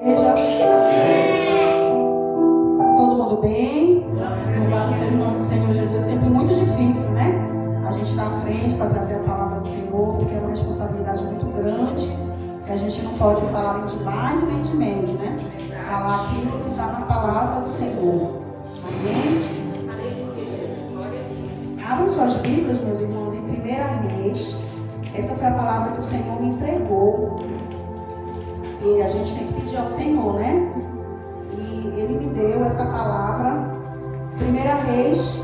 Igreja. Todo mundo bem? Louvado seja o nome do Senhor Jesus. É sempre muito difícil, né? A gente está à frente para trazer a palavra do Senhor, porque é uma responsabilidade muito grande, que a gente não pode falar nem de mais e nem de menos, né? Falar aquilo que está na palavra do Senhor. Amém? Abram suas Bíblias, meus irmãos, em 1 Reis. Essa foi a palavra que o Senhor me entregou. E a gente tem que pedir ao Senhor, né? E Ele me deu essa palavra. 1 Reis.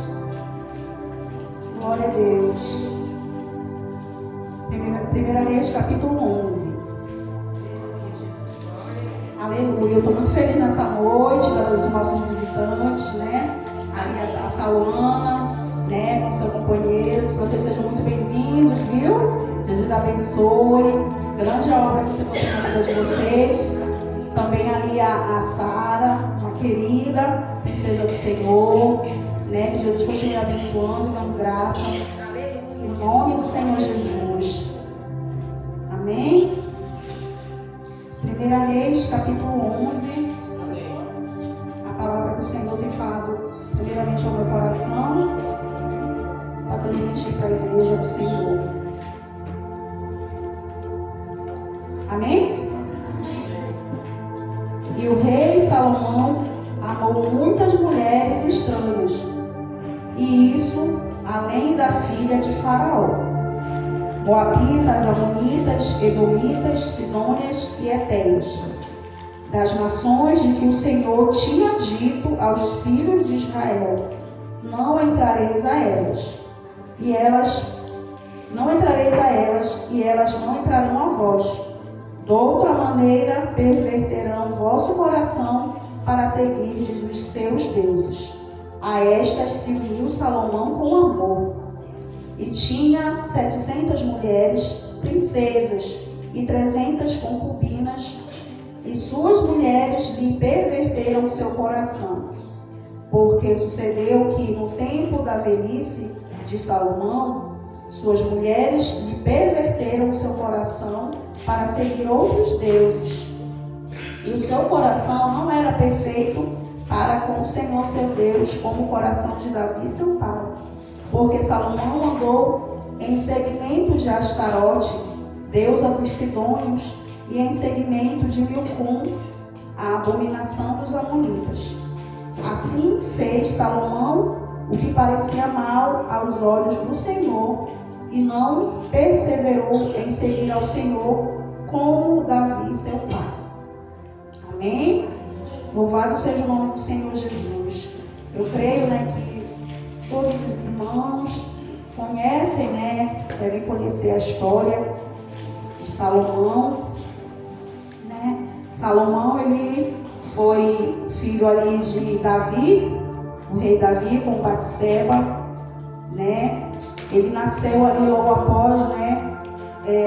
Glória a Deus. 1 Reis, capítulo 11. Aleluia. Eu estou muito feliz nessa noite, dos nossos visitantes, né? Ali a Tauana, né? Com seu companheiro. Que vocês sejam muito bem-vindos, viu? Jesus abençoe. Grande obra que o Senhor tem na vida de vocês. Também ali a Sara, uma querida princesa do Senhor, né? Que Jesus continue abençoando, dando graça. Em nome do Senhor Jesus. Amém? 1 Reis, capítulo 11. A palavra que o Senhor tem falado primeiramente ao meu coração, para transmitir para a igreja do Senhor. Amém? E o rei Salomão amou muitas mulheres estranhas, e isso além da filha de Faraó, Moabitas, Amonitas, Edomitas, Sidônias e Etéias, das nações de que o Senhor tinha dito aos filhos de Israel: não entrareis a elas, e elas não entrarão a vós. De outra maneira, perverterão o vosso coração para seguirdes os seus deuses. A estas se uniu Salomão com amor. E tinha 700 mulheres, princesas, e 300 concubinas, e suas mulheres lhe perverteram o seu coração. Porque sucedeu que, no tempo da velhice de Salomão, suas mulheres lhe perverteram o seu coração para seguir outros deuses. E o seu coração não era perfeito para com o Senhor seu Deus, como o coração de Davi seu pai. Porque Salomão andou em seguimento de Astarote, deusa dos Sidônios, e em seguimento de Milcom, a abominação dos Amonitas. Assim fez Salomão o que parecia mal aos olhos do Senhor, e não perseverou em seguir ao Senhor como Davi seu pai. Amém? Louvado seja o nome do Senhor Jesus. Eu creio, né, que todos os irmãos conhecem, né, devem conhecer a história de Salomão, né? Salomão, ele foi filho ali de Davi, o rei Davi com Batseba, né? Ele nasceu ali logo após, né,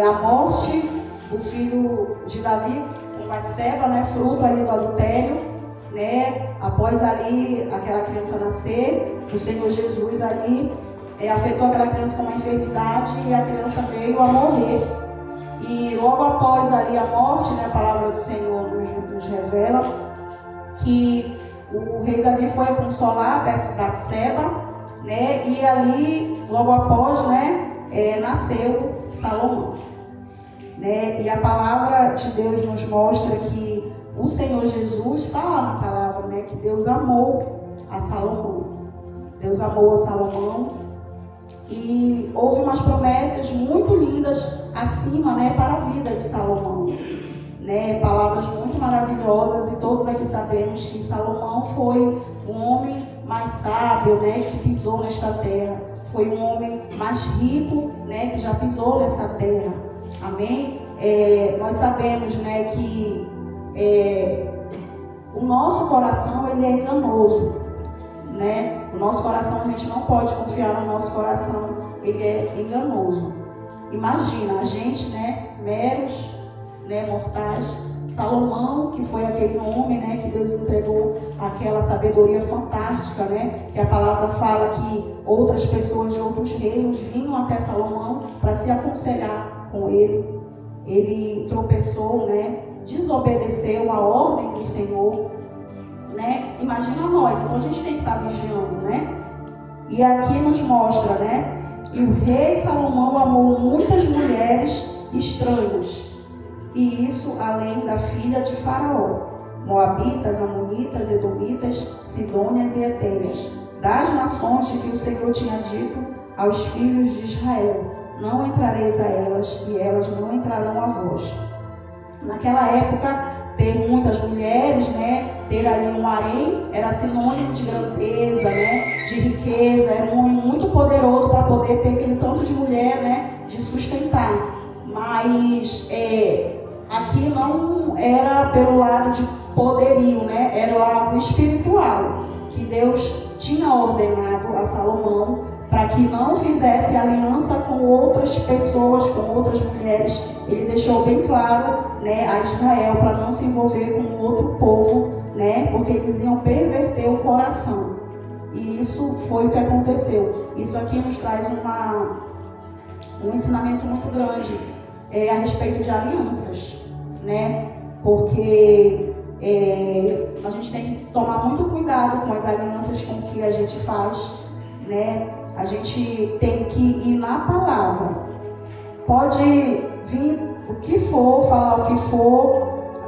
a morte do filho de Davi com Batseba, né, fruto ali do adultério, né? Após ali aquela criança nascer, o Senhor Jesus ali afetou aquela criança com uma enfermidade e a criança veio a morrer. E logo após ali a morte, né, a palavra do Senhor nos revela que o rei Davi foi consolar Batseba, né? E ali, logo após, né, nasceu Salomão, né? E a palavra de Deus nos mostra que o Senhor Jesus fala na palavra, né, que Deus amou a Salomão. Deus amou a Salomão e houve umas promessas muito lindas acima, né, para a vida de Salomão, né? Palavras muito maravilhosas, e todos aqui sabemos que Salomão foi um homem mais sábio, né, que pisou nesta terra. Foi um homem mais rico, né, que já pisou nessa terra. Amém? Nós sabemos, né, que o nosso coração, ele é enganoso, né? O nosso coração, a gente não pode confiar no nosso coração, ele é enganoso. Imagina, a gente, né, meros, né, mortais. Salomão, que foi aquele homem, né, que Deus entregou aquela sabedoria fantástica, né, que a palavra fala que outras pessoas de outros reinos vinham até Salomão para se aconselhar com ele. Ele tropeçou, né, desobedeceu a ordem do Senhor, né? Imagina nós, então a gente tem que estar vigiando, né? E aqui nos mostra, né? E o rei Salomão amou muitas mulheres estranhas, e isso além da filha de Faraó, moabitas, amonitas, edomitas, sidônias e etéias, das nações de que o Senhor tinha dito aos filhos de Israel: não entrareis a elas, e elas não entrarão a vós. Naquela época, ter muitas mulheres, né, ter ali um harém, era sinônimo de grandeza, né, de riqueza, era um homem muito poderoso para poder ter aquele tanto de mulher, né, de sustentar. Mas aqui não era pelo lado de poderio, né, era algo espiritual, que Deus tinha ordenado a Salomão para que não fizesse aliança com outras pessoas, com outras mulheres. Ele deixou bem claro, né, a Israel para não se envolver com outro povo, né, porque eles iam perverter o coração. E isso foi o que aconteceu. Isso aqui nos traz um ensinamento muito grande a respeito de alianças, né, porque a gente tem que tomar muito cuidado com as alianças com que a gente faz, né? A gente tem que ir na palavra. Pode vir o que for, falar o que for,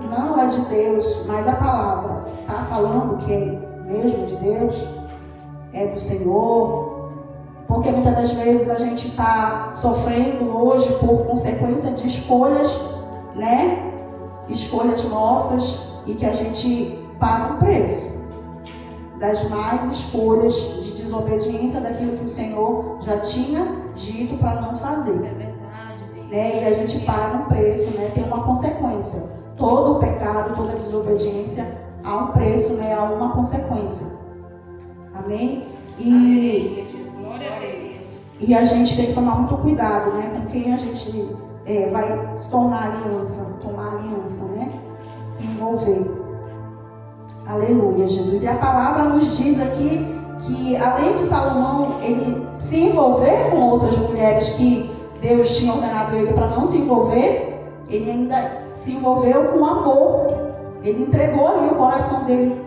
não é de Deus, mas a palavra está falando que é mesmo de Deus, é do Senhor. Porque muitas das vezes a gente está sofrendo hoje por consequência de escolhas, né? Escolhas nossas, e que a gente paga o preço das más escolhas de desobediência daquilo que o Senhor já tinha dito para não fazer. É verdade, Deus. Né? E a gente paga um preço, né? Tem uma consequência. Todo pecado, toda desobediência, há um preço, né? Há uma consequência. Amém? Amém, Jesus. Glória a Deus. E a gente tem que tomar muito cuidado, né? Com quem a gente vai tomar aliança, né? Se envolver. Aleluia, Jesus. E a palavra nos diz aqui que, além de Salomão, ele se envolver com outras mulheres que Deus tinha ordenado ele para não se envolver, ele ainda se envolveu com amor. Ele entregou ali o coração dele,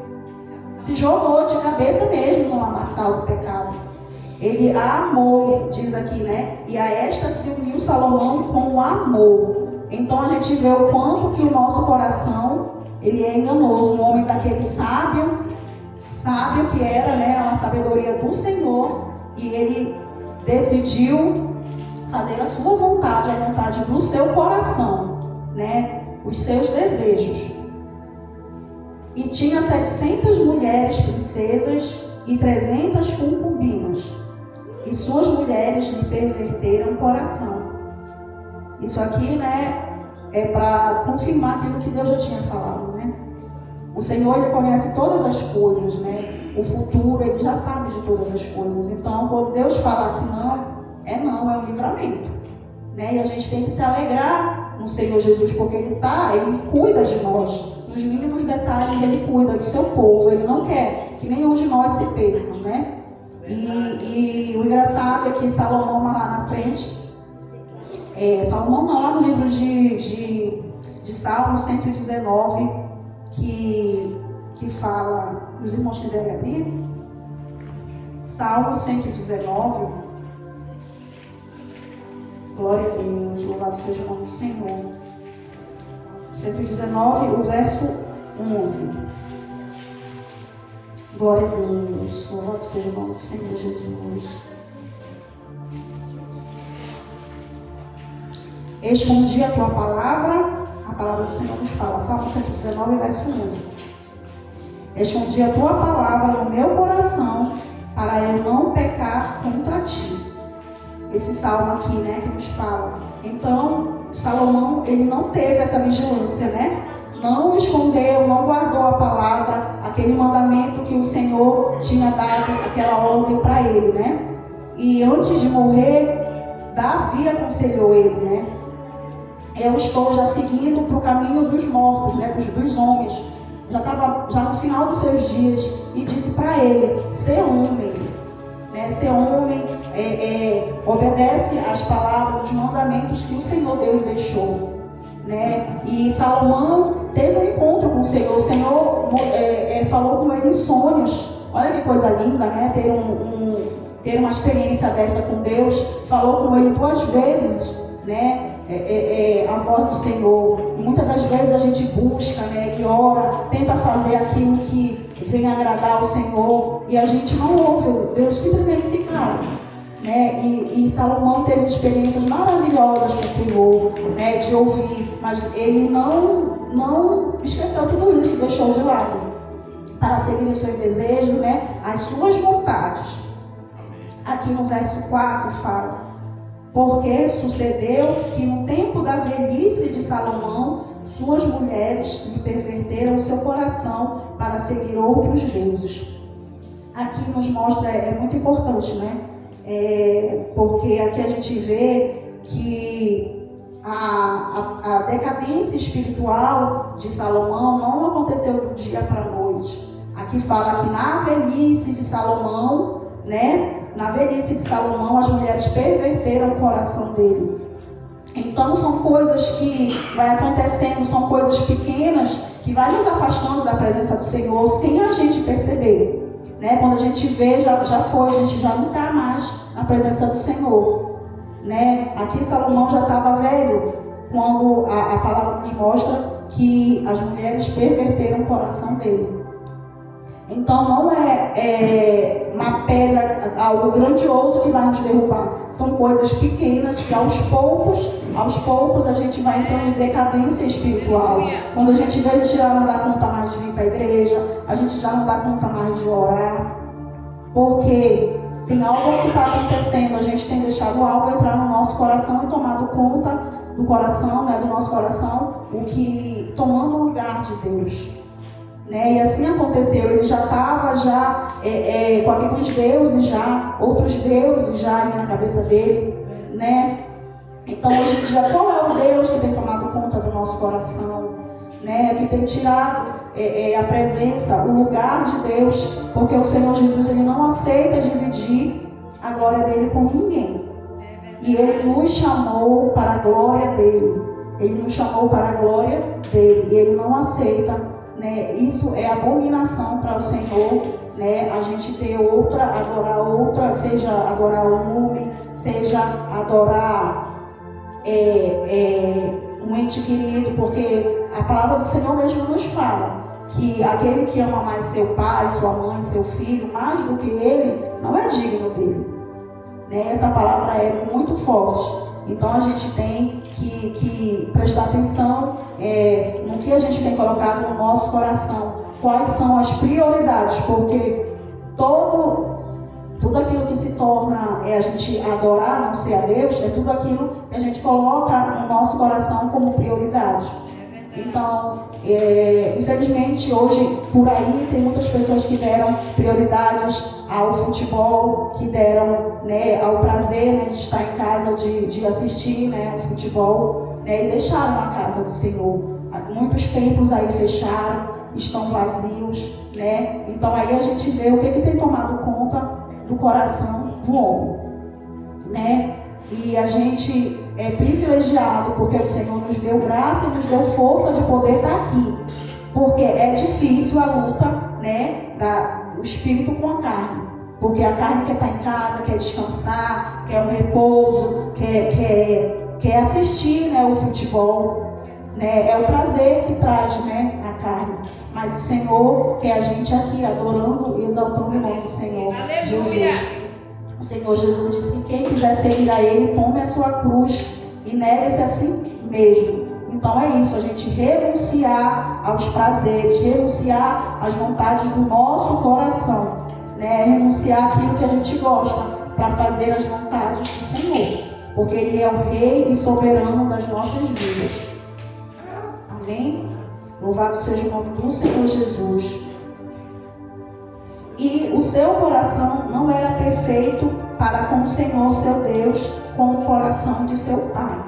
se jogou de cabeça mesmo no lamaçal do pecado. Ele a amou, diz aqui, né? E a esta se uniu Salomão com amor. Então a gente vê o quanto que o nosso coração, ele é enganoso. Um homem daquele sábio que era, né, uma sabedoria do Senhor, e ele decidiu fazer a sua vontade, a vontade do seu coração, né, os seus desejos. E tinha 700 mulheres princesas e 300 concubinas, e suas mulheres lhe perverteram o coração. Isso aqui, né, é para confirmar aquilo que Deus já tinha falado, né? O Senhor, ele conhece todas as coisas, né? O futuro, ele já sabe de todas as coisas. Então, quando Deus falar que não, é um livramento, né? E a gente tem que se alegrar no Senhor Jesus, porque ele cuida de nós. Nos mínimos detalhes, ele cuida do seu povo. Ele não quer que nenhum de nós se perca, né? E o engraçado é que Salomão, lá na frente, Salomão não, lá no livro de Salmo 119, que fala, os irmãos quiserem abrir, Salmo 119, glória a Deus, louvado seja o nome do Senhor. 119, o verso 11. Glória a Deus, louvado seja o nome do Senhor Jesus. Escondi a tua palavra, a palavra do Senhor nos fala, Salmo 119, verso 11. Escondi a tua palavra no meu coração, para eu não pecar contra ti. Esse salmo aqui, né, que nos fala. Então, Salomão, ele não teve essa vigilância, né? Não escondeu, não guardou a palavra, aquele mandamento que o Senhor tinha dado, aquela ordem para ele, né? E antes de morrer, Davi aconselhou ele, né? Eu estou já seguindo para o caminho dos mortos, né? Dos homens. Já estava no final dos seus dias, e disse para ele: ser homem, né? Ser homem, obedece às palavras, os mandamentos que o Senhor Deus deixou. né? E Salomão teve um encontro com o Senhor. O Senhor falou com ele em sonhos. Olha que coisa linda, né? Ter uma experiência dessa com Deus. Falou com ele 2 vezes, né? A voz do Senhor. E muitas das vezes a gente busca, né? E ora, tenta fazer aquilo que vem agradar ao Senhor, e a gente não ouve. Deus simplesmente se cala, né? E Salomão teve experiências maravilhosas com o Senhor, né? De ouvir, mas ele não esqueceu tudo isso, deixou de lado para seguir os seus desejos, né? As suas vontades. Aqui no verso 4 fala: porque sucedeu que no tempo da velhice de Salomão, suas mulheres lhe perverteram o seu coração para seguir outros deuses. Aqui nos mostra, é muito importante, né? Porque aqui a gente vê que a decadência espiritual de Salomão não aconteceu do dia para a noite. Aqui fala que na velhice de Salomão, né? Na velhice de Salomão, as mulheres perverteram o coração dele. Então são coisas que vai acontecendo, são coisas pequenas que vai nos afastando da presença do Senhor sem a gente perceber, né? Quando a gente vê, já foi, a gente já não está mais na presença do Senhor, né? Aqui Salomão já estava velho quando a palavra nos mostra que as mulheres perverteram o coração dele. Então não é uma pedra, algo grandioso que vai nos derrubar. São coisas pequenas que aos poucos a gente vai entrando em decadência espiritual. Quando a gente vê, a gente já não dá conta mais de vir para a igreja, a gente já não dá conta mais de orar. Porque tem algo que está acontecendo, a gente tem deixado algo entrar no nosso coração e tomado conta do coração, né, do nosso coração, o que tomando o lugar de Deus. Né? E assim aconteceu, ele já estava com aqueles deuses outros deuses já ali na cabeça dele, né? Então hoje em dia, qual é o Deus que tem tomado conta do nosso coração, né? Que tem tirado a presença, o lugar de Deus, porque o Senhor Jesus, ele não aceita dividir a glória dele com ninguém. E ele nos chamou para a glória dele, ele nos chamou para a glória dele, e ele não aceita. Né? Isso é abominação para o Senhor, né? A gente ter adorar outra, seja adorar um homem, seja adorar um ente querido, porque a palavra do Senhor mesmo nos fala que aquele que ama mais seu pai, sua mãe, seu filho, mais do que ele, não é digno dele, né? Essa palavra é muito forte. Então a gente tem que prestar atenção no que a gente tem colocado no nosso coração, quais são as prioridades, porque tudo aquilo que se torna a gente adorar, não ser a Deus, é tudo aquilo que a gente coloca no nosso coração como prioridade. Então, infelizmente, hoje, por aí, tem muitas pessoas que deram prioridades ao futebol, que deram, né, ao prazer, né, de estar em casa, de assistir, né, o futebol, né, e deixaram a casa do Senhor. Muitos templos aí fecharam, estão vazios, né? Então aí a gente vê o que tem tomado conta do coração do homem, né? E a gente é privilegiado porque o Senhor nos deu graça e nos deu força de poder estar aqui. Porque é difícil a luta, né, do espírito com a carne. Porque a carne quer estar em casa, quer descansar, quer um repouso, quer assistir, né, o futebol. Né? É o prazer que traz, né, a carne. Mas o Senhor quer a gente aqui adorando e exaltando o nome do Senhor Jesus. O Senhor Jesus disse que quem quiser seguir a Ele, tome a sua cruz e negue-se a si mesmo. Então é isso, a gente renunciar aos prazeres, renunciar às vontades do nosso coração, né? Renunciar àquilo que a gente gosta para fazer as vontades do Senhor, porque Ele é o Rei e soberano das nossas vidas. Amém? Louvado seja o nome do Senhor Jesus. E o seu coração não era perfeito para com o Senhor, seu Deus, como o coração de seu pai.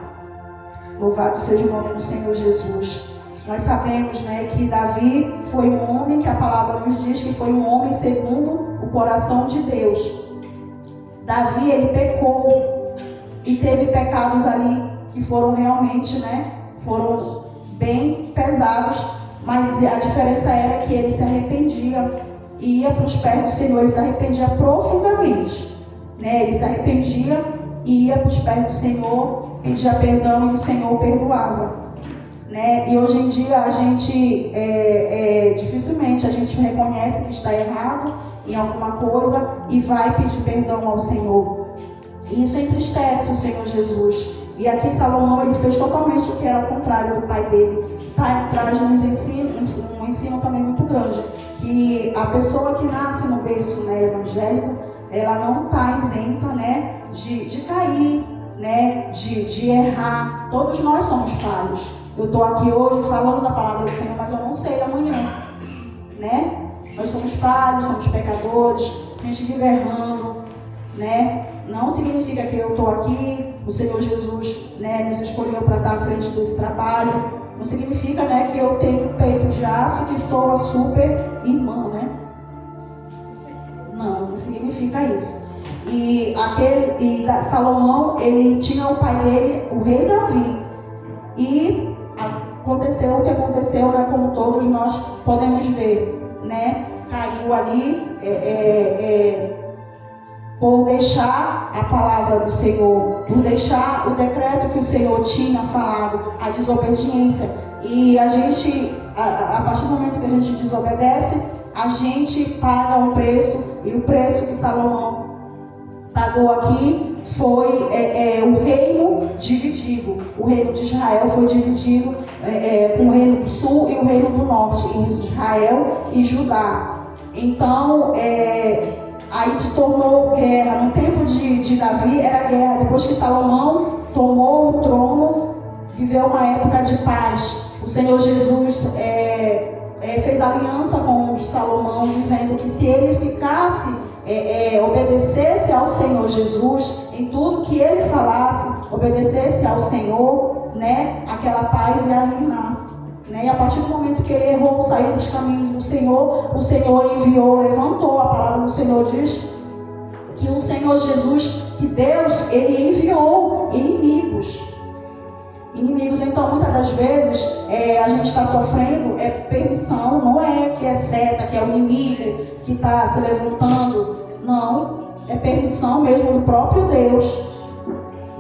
Louvado seja o nome do Senhor Jesus. Nós sabemos, né, que Davi foi um homem que a palavra nos diz que foi um homem segundo o coração de Deus. Davi, ele pecou e teve pecados ali que foram realmente, né, foram bem pesados, mas a diferença era que ele se arrependia, ia para os pés do Senhor, ele se arrependia profundamente, né? Ele se arrependia e ia para os pés do Senhor, pedia perdão e o Senhor perdoava, né? E hoje em dia a gente dificilmente a gente reconhece que está errado em alguma coisa e vai pedir perdão ao Senhor. E isso entristece o Senhor Jesus. E aqui Salomão, ele fez totalmente o que era o contrário do pai dele. Traz um ensino também muito grande, que a pessoa que nasce no berço, né, evangélico, ela não está isenta, né, de cair, né, de errar. Todos nós somos falhos. Eu estou aqui hoje falando da palavra do Senhor, mas eu não sei amanhã, né? Nós somos falhos, somos pecadores, a gente vive errando, né? Não significa que eu estou aqui, o Senhor Jesus, né, nos escolheu para estar à frente desse trabalho. Não significa, né, que eu tenho um peito de aço, que sou a super irmã, né? Não significa isso. E Salomão, ele tinha o pai dele, o rei Davi. E aconteceu o que aconteceu, né, como todos nós podemos ver, né? Caiu ali por deixar a palavra do Senhor, por deixar o decreto que o Senhor tinha falado, a desobediência. E a gente, a partir do momento que a gente desobedece, a gente paga um preço, e o preço que Salomão pagou aqui foi o reino dividido. O reino de Israel foi dividido com o reino do sul e o reino do norte, Israel e Judá. Então, aí se tornou guerra. No tempo de Davi era guerra. Depois que Salomão tomou o trono, viveu uma época de paz. O Senhor Jesus fez aliança com Salomão, dizendo que se ele ficasse, obedecesse ao Senhor Jesus, em tudo que ele falasse, obedecesse ao Senhor, né, aquela paz ia reinar. Né? E a partir do momento que ele errou, saiu dos caminhos do Senhor, o Senhor enviou, levantou. A palavra do Senhor diz que o Senhor Jesus, que Deus, ele enviou inimigos. Então, muitas das vezes, a gente está sofrendo permissão, não é que é seta, que é o inimigo que está se levantando. Não, é permissão mesmo do próprio Deus,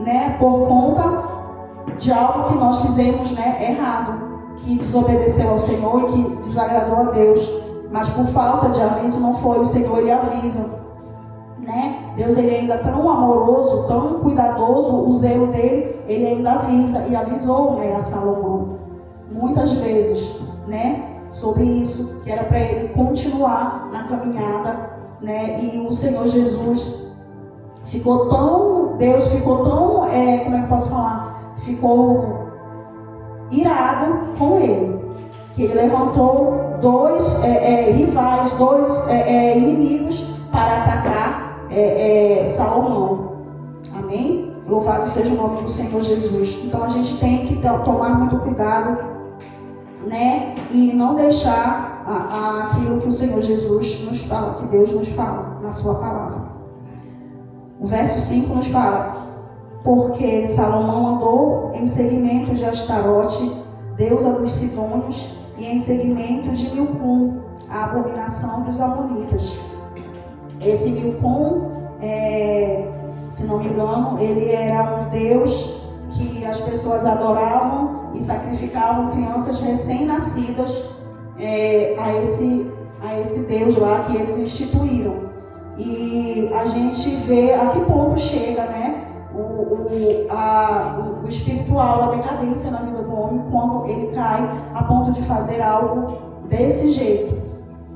né? Por conta de algo que nós fizemos, né, errado, que desobedeceu ao Senhor e que desagradou a Deus. Mas por falta de aviso não foi, o Senhor ele avisa, né? Deus ele ainda tão amoroso, tão cuidadoso, o zelo dele, ele ainda avisa e avisou, né, a Salomão muitas vezes, né, sobre isso, que era para ele continuar na caminhada, né? E o Senhor Jesus Deus ficou tão, como é que eu posso falar? Ficou irado com ele, que ele levantou dois rivais, dois inimigos para atacar Salomão. Amém? Louvado seja o nome do Senhor Jesus. Então a gente tem que tomar muito cuidado, né? E não deixar aquilo que o Senhor Jesus nos fala, que Deus nos fala na sua palavra. O verso 5 nos fala: porque Salomão andou em seguimento de Astarote, deusa dos Sidônios, e em seguimento de Milcom, a abominação dos Amonitas. Esse Milcom, se não me engano, ele era um deus que as pessoas adoravam e sacrificavam crianças recém-nascidas a esse deus lá que eles instituíram. E a gente vê a que ponto chega, né, o espiritual, a decadência na vida do homem, quando ele cai a ponto de fazer algo desse jeito,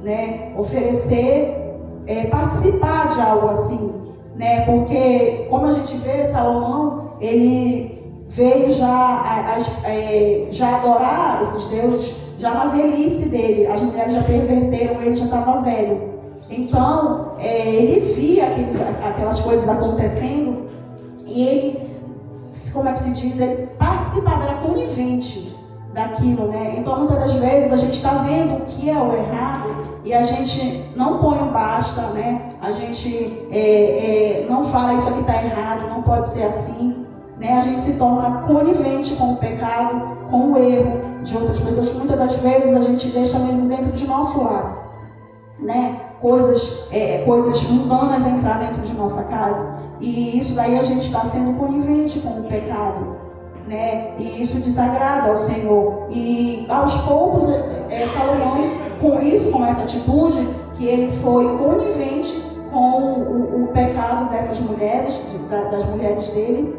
né? Oferecer, participar de algo assim, né? Porque, como a gente vê, Salomão, ele veio já adorar esses deuses já na velhice dele. As mulheres já perverteram, ele já estava velho. Então, ele via aquelas coisas acontecendo e ele, como é que se diz, ele participava, era conivente daquilo, né? Então, muitas das vezes, a gente está vendo o que é o errado e a gente não põe um basta, né? A gente não fala isso aqui está errado, não pode ser assim, né, a gente se torna conivente com o pecado, com o erro de outras pessoas, que muitas das vezes a gente deixa mesmo dentro de nosso lar, né, coisas mundanas entrar dentro de nossa casa, e isso daí a gente está sendo conivente com o pecado, né, e isso desagrada ao Senhor. E aos poucos Salomão, com essa atitude, que ele foi conivente com o pecado dessas mulheres, das mulheres dele,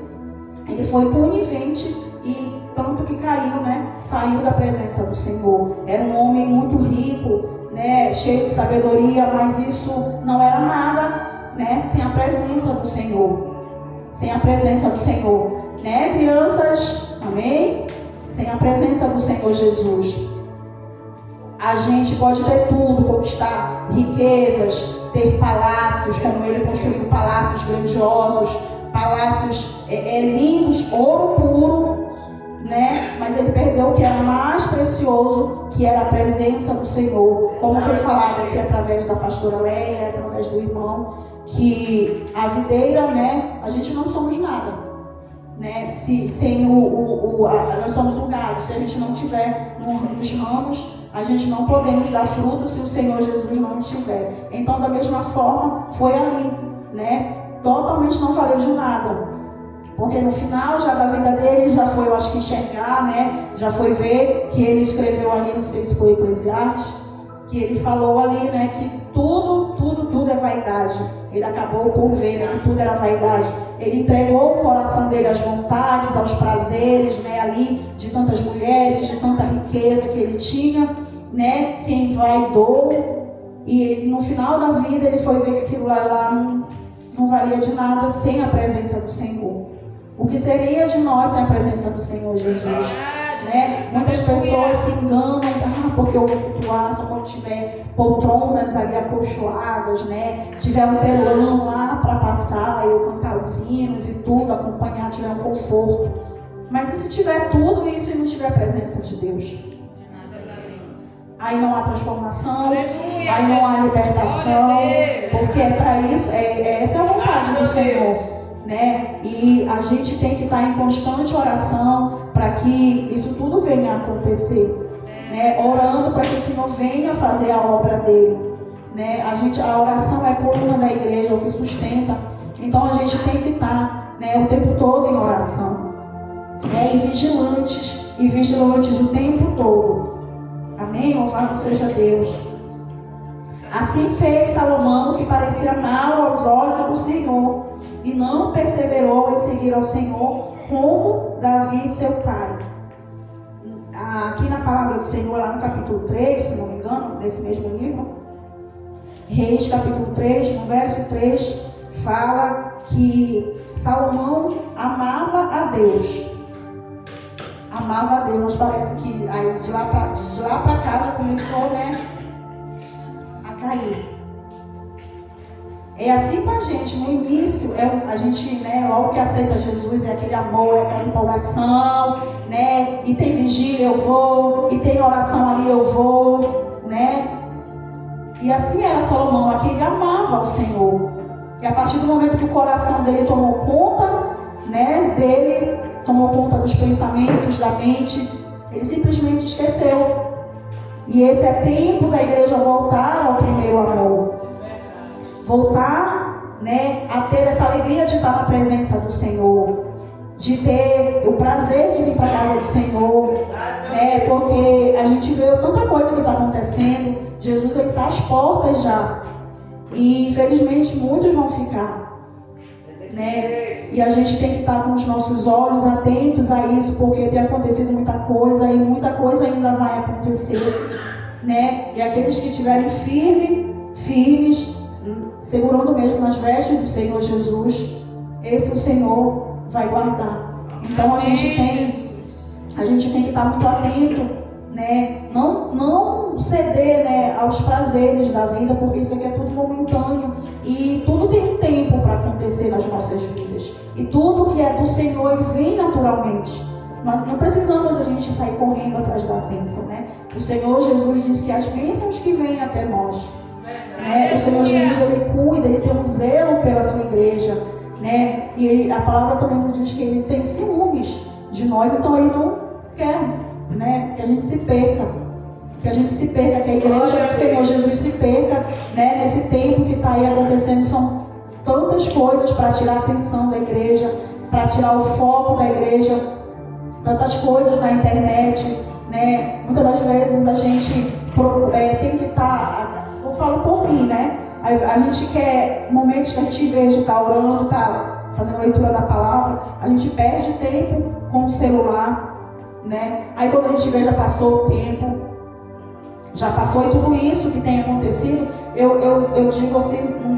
ele foi conivente e tanto que caiu, né? Saiu da presença do Senhor. Era um homem muito rico, né? Cheio de sabedoria, mas isso não era nada, né? Sem a presença do Senhor. Sem a presença do Senhor, né, crianças? Amém? Sem a presença do Senhor Jesus. A gente pode ter tudo, conquistar riquezas, ter palácios, como ele construiu palácios grandiosos, palácios lindos, ouro puro, né? Mas ele perdeu o que era mais precioso, que era a presença do Senhor. Como foi falado aqui através da pastora Leia, através do irmão, que a videira, né? A gente não somos nada, né? Nós somos um galho. Se a gente não tiver nos ramos, a gente não podemos dar fruto se o Senhor Jesus não estiver. Então, da mesma forma, foi ali, né? Totalmente não valeu de nada, porque no final já da vida dele já foi, eu acho que enxergar, né? Já foi ver que ele escreveu ali, não sei se foi Eclesiastes, que ele falou ali, né? Que tudo é vaidade. Ele acabou por ver, né, que tudo era vaidade. Ele entregou o coração dele às vontades, aos prazeres, né? Ali de tantas mulheres, de tanta riqueza que ele tinha, né? Se envaidou, e ele, no final da vida ele foi ver que aquilo lá não valia de nada sem a presença do Senhor. O que seria de nós sem a presença do Senhor Jesus? Né? Muitas pessoas se enganam, porque eu vou cultuar só quando tiver poltronas ali acolchoadas, né? Tiver um telão lá para passar, eu cantar os hinos e tudo, acompanhar, tiver um conforto. Mas e se tiver tudo isso e não tiver a presença de Deus? Aí não há transformação, aleluia, aí não há libertação, porque é para isso, essa é a vontade do Senhor, né? E a gente tem que estar em constante oração para que isso tudo venha a acontecer, né? Orando para que o Senhor venha fazer a obra dele, né? A oração é a coluna da igreja, é o que sustenta. Então a gente tem que estar, né, o tempo todo em oração, né? E vigilantes o tempo todo. Amém? Louvado seja Deus. Assim fez Salomão, que parecia mal aos olhos do Senhor, e não perseverou em seguir ao Senhor como Davi, seu pai. Aqui na palavra do Senhor, lá no capítulo 3, se não me engano, nesse mesmo livro, Reis, capítulo 3, no verso 3, fala que Salomão amava a Deus. Amava a Deus. Parece que aí, de lá para cá já começou, né, a cair. É assim com a gente. No início, a gente, né, logo que aceita Jesus, é aquele amor, é aquela empolgação, né? E tem vigília, eu vou. E tem oração ali, eu vou, né? E assim era Salomão, aqui ele amava o Senhor. E a partir do momento que o coração dele tomou conta, né, dele, tomou conta dos pensamentos, da mente, ele simplesmente esqueceu. E esse é tempo da igreja voltar ao primeiro amor. Voltar, né, a ter essa alegria de estar na presença do Senhor, de ter o prazer de vir para a casa do Senhor, né, porque a gente vê tanta coisa que está acontecendo. Jesus está às portas já, e infelizmente muitos vão ficar, né, e a gente tem que estar com os nossos olhos atentos a isso, porque tem acontecido muita coisa e muita coisa ainda vai acontecer, né, e aqueles que estiverem firmes, segurando mesmo nas vestes do Senhor Jesus, esse o Senhor vai guardar. Então a gente tem que estar muito atento, né? Não ceder, né, aos prazeres da vida, porque isso aqui é tudo momentâneo e tudo tem um tempo para acontecer nas nossas vidas. E tudo que é do Senhor vem naturalmente. Nós não precisamos a gente sair correndo atrás da bênção, né? O Senhor Jesus diz que as bênçãos que vêm até nós, né? O Senhor Jesus, ele cuida, ele tem um zelo pela sua igreja, né? E a palavra também nos diz que ele tem ciúmes de nós, então ele não quer, né, que a gente se perca. Que a gente se perca, que a igreja do Senhor Jesus se perca, né? Nesse tempo que está aí acontecendo, são tantas coisas para tirar a atenção da igreja, para tirar o foco da igreja, tantas coisas na internet, né? Muitas das vezes a gente tem que estar, eu falo por mim, né? A gente quer momentos que a gente, em vez de estar orando, estar fazendo leitura da palavra, a gente perde tempo com o celular, né? Aí quando a gente vê, já passou o tempo. Já passou e tudo isso que tem acontecido, eu digo assim, no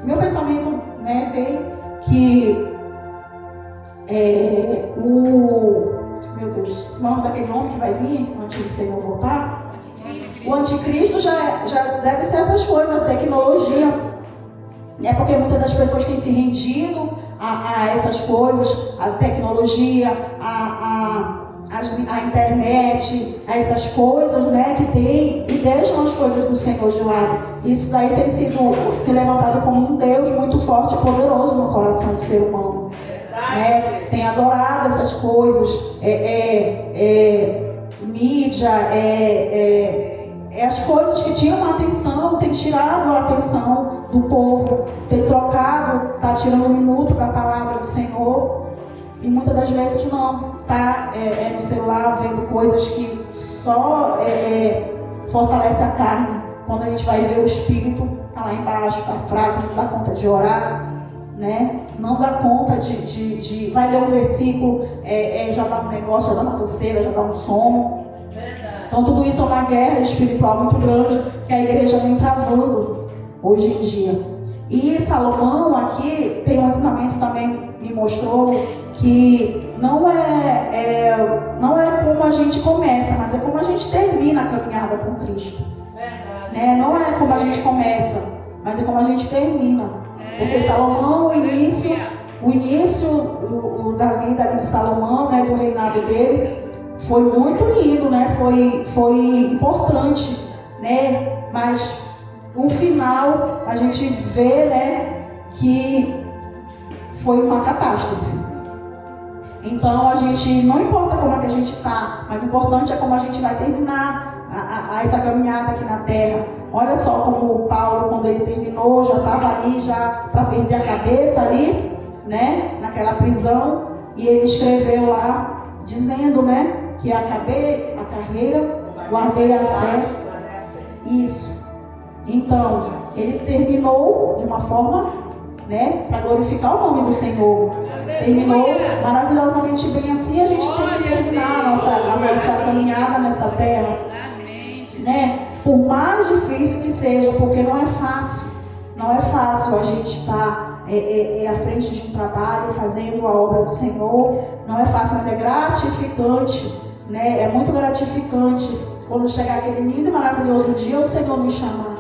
meu pensamento, né, vem que meu Deus, o nome daquele homem que vai vir antes do Senhor voltar, o anticristo já deve ser essas coisas, a tecnologia, porque muitas das pessoas têm se rendido a essas coisas, a tecnologia, a internet, a essas coisas, né, que tem, e deixam as coisas do Senhor de lado. Isso daí tem se levantado como um Deus muito forte e poderoso no coração do ser humano, né? Tem adorado essas coisas, mídia, as coisas que tinham atenção, tem tirado a atenção do povo, tem trocado, está tirando um minuto da palavra do Senhor. E muitas das vezes não, está no celular vendo coisas que só fortalece a carne. Quando a gente vai ver o espírito, está lá embaixo, está fraco, não dá conta de orar, né? Não dá conta vai ler um versículo, já dá um negócio, já dá uma canseira, já dá um sono. Então tudo isso é uma guerra espiritual muito grande que a igreja vem travando hoje em dia. E Salomão aqui tem um ensinamento também, me mostrou que não é como a gente começa, mas é como a gente termina a caminhada com Cristo. Né? Não é como a gente começa, mas é como a gente termina. Porque Salomão, o início da vida de Salomão, né, do reinado dele, foi muito lindo, né? Foi importante, né? Mas no final a gente vê, né, que foi uma catástrofe. Então a gente, não importa como é que a gente está, mas o importante é como a gente vai terminar essa caminhada aqui na terra. Olha só como o Paulo, quando ele terminou, já estava ali já para perder a cabeça ali, né, naquela prisão, e ele escreveu lá dizendo, né, que acabei a carreira, guardei a fé. Isso. Então, ele terminou de uma forma, né, para glorificar o nome do Senhor. Terminou maravilhosamente bem. Assim a gente tem que terminar a nossa caminhada nessa terra, né? Por mais difícil que seja, porque não é fácil. Não é fácil a gente estar à frente de um trabalho, fazendo a obra do Senhor. Não é fácil, mas é gratificante, né? É muito gratificante quando chegar aquele lindo e maravilhoso dia, o Senhor nos chamar,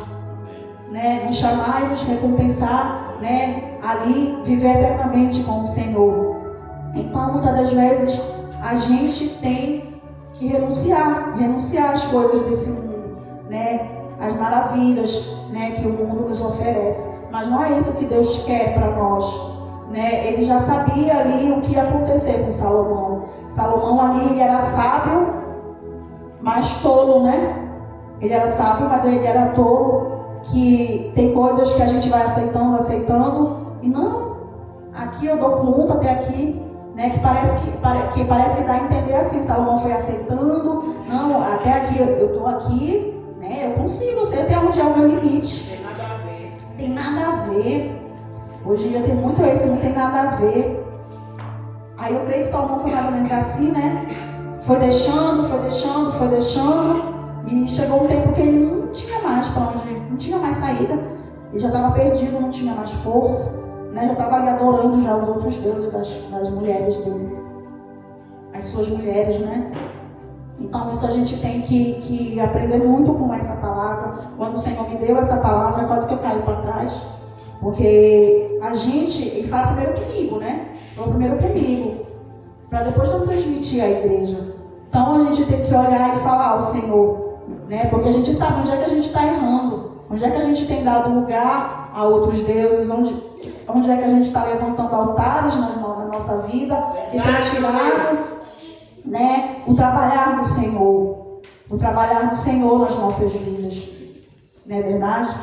né? Nos chamar e nos recompensar, né? Ali viver eternamente com o Senhor. Então, muitas das vezes a gente tem que renunciar às coisas desse mundo, né? As maravilhas, né, que o mundo nos oferece. Mas não é isso que Deus quer para nós, né? Ele já sabia ali o que ia acontecer com Salomão. Salomão ali, ele era sábio, mas tolo, né? Ele era sábio, mas ele era tolo. Que tem coisas que a gente vai aceitando, e não, aqui eu dou conta até aqui, né? Que parece que dá a entender assim. Salomão foi aceitando, não, até aqui eu estou aqui, né? Eu consigo, sei até onde é o meu limite. Tem nada a ver. Hoje em dia tem muito esse, não tem nada a ver. Aí eu creio que Salomão foi mais ou menos assim, né? Foi deixando, e chegou um tempo que ele não tinha mais para onde ir, não tinha mais saída. Ele já estava perdido, não tinha mais força, né? Já estava ali adorando já os outros deuses das mulheres dele, as suas mulheres, né? Então isso a gente tem que aprender muito com essa palavra. Quando o Senhor me deu essa palavra, quase que eu caí para trás. Porque a gente, ele fala primeiro comigo, né? Falou primeiro comigo, para depois não transmitir à igreja. Então a gente tem que olhar e falar ao Senhor, né? Porque a gente sabe onde é que a gente está errando, onde é que a gente tem dado lugar a outros deuses, onde onde é que a gente está levantando altares na nossa vida, que tem tirado, né, o trabalhar do Senhor. O trabalhar do Senhor nas nossas vidas. Não é verdade?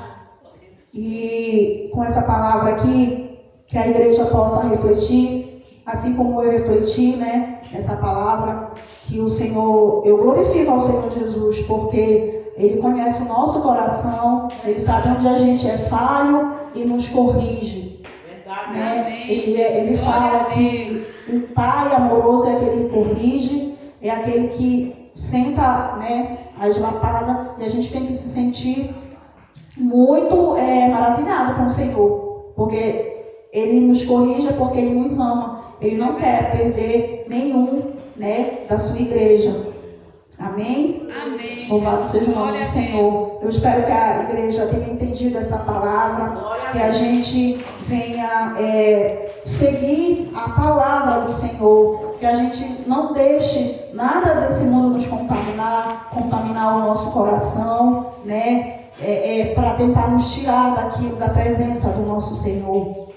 E com essa palavra aqui, que a igreja possa refletir, assim como eu refleti, né, essa palavra, que o Senhor, eu glorifico ao Senhor Jesus, porque Ele conhece o nosso coração, Ele sabe onde a gente é falho e nos corrige. Né? Ele fala que o Pai amoroso é aquele que corrige, é aquele que senta, né, a eslapada, e a gente tem que se sentir muito maravilhado com o Senhor, porque Ele nos corrige, porque Ele nos ama. Ele não quer perder nenhum, né, da sua igreja. Amém? Amém. Louvado seja o nome do Senhor. Eu espero que a igreja tenha entendido essa palavra, que a gente venha seguir a palavra do Senhor, que a gente não deixe nada desse mundo nos contaminar o nosso coração, né? Para tentar nos tirar da presença do nosso Senhor.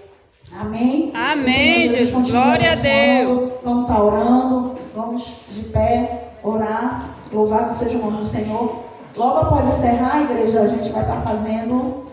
Amém? Amém, Jesus. Glória a Deus. Vamos estar orando, vamos de pé, orar. Louvado seja o nome do Senhor. Logo após encerrar a igreja, a gente vai estar fazendo